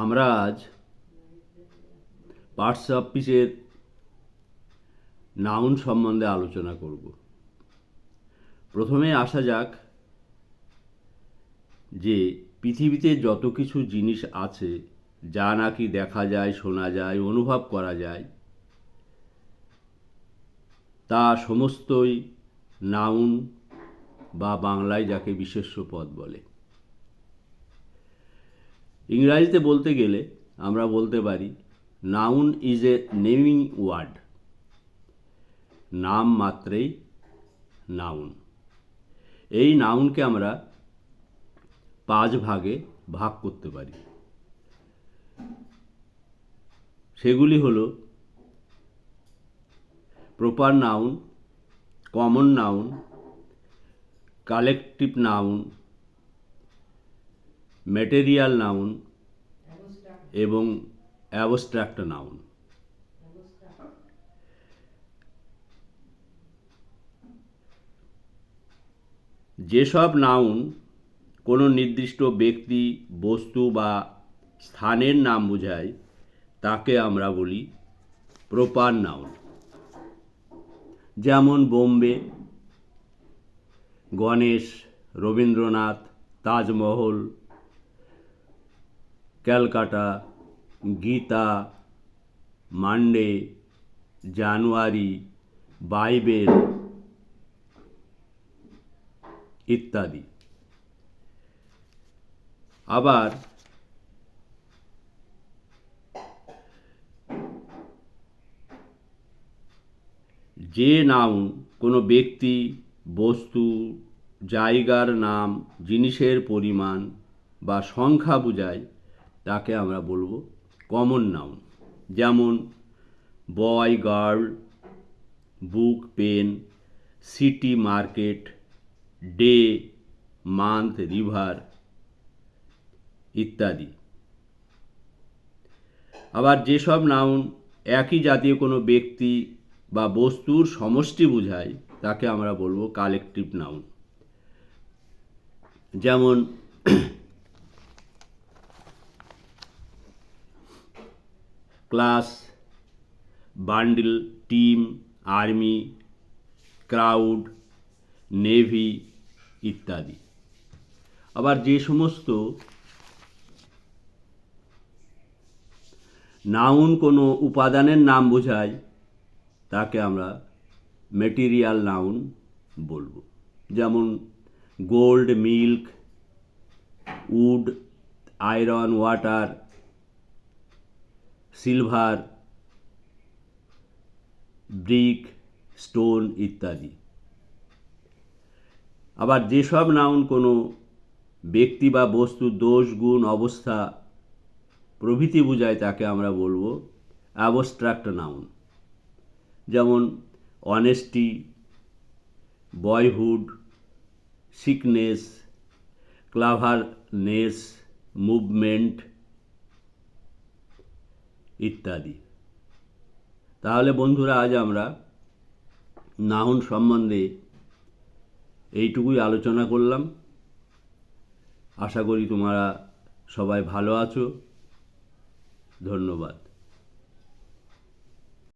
আমরা আজ parts of স্পিচের noun সম্বন্ধে আলোচনা করব। প্রথমে আসা যাক যে পৃথিবীতে যত কিছু জিনিস আছে যা নাকি দেখা যায়, শোনা যায়, অনুভব করা যায়, তা সমস্তই নাউন বা বাংলায় যাকে বিশেষ্য পদ বলে। ইংরাজিতে বলতে গেলে আমরা বলতে পারি noun is a naming word. নাম মাত্রেই নাউন। এই নাউনকে আমরা 5 ভাগে ভাগ করতে পারি। সেগুলি হল proper noun, common noun, collective noun, material noun এবং অ্যাবস্ট্রাক্ট নাউন। যেসব নাউন কোনো নির্দিষ্ট ব্যক্তি, বস্তু বা স্থানের নাম বোঝায় তাকে আমরা বলি প্রপার নাউন। যেমন বোম্বে, গণেশ, রবীন্দ্রনাথ, তাজমহল, ক্যালকাটা, গীতা, মান্ডে, জানুয়ারি, বাইবেল ইত্যাদি। আবার যে নাউন কোনো ব্যক্তি, বস্তু, জায়গার নাম, জিনিসের পরিমাণ বা সংখ্যা বোঝায় তাকে আমরা বলবো কমন নাউন। যেমন boy, girl, book, pen, city, market, day, month, river ইত্যাদি। আবার যেসব নাউন একই জাতীয় কোনো ব্যক্তি বা বস্তুর সমষ্টি বোঝায় তাকে আমরা বলবো কালেকটিভ নাউন। যেমন class, bundle, team, army, crowd, navy ইত্যাদি। আবার যে সমস্ত নাউন কোনো উপাদানের নাম বোঝায় তাকে আমরা ম্যাটেরিয়াল নাউন বলবো। যেমন gold, milk, wood, iron, water, silver, brick, stone ইত্যাদি। আবার যেসব নাউন কোনো ব্যক্তি বা বস্তুর দোষ, গুণ, অবস্থা প্রভৃতি বোঝায় তাকে আমরা বলবো অ্যাবস্ট্রাক্ট নাউন। যেমন অনেস্টি, বয়হুড, সিকনেস, ক্লাভারনেস, মুভমেন্ট ইত্যাদি। তাহলে বন্ধুরা, আজ আমরা নাউন সম্বন্ধে এইটুকুই আলোচনা করলাম। আশা করি তোমরা সবাই ভালো আছো। ধন্যবাদ।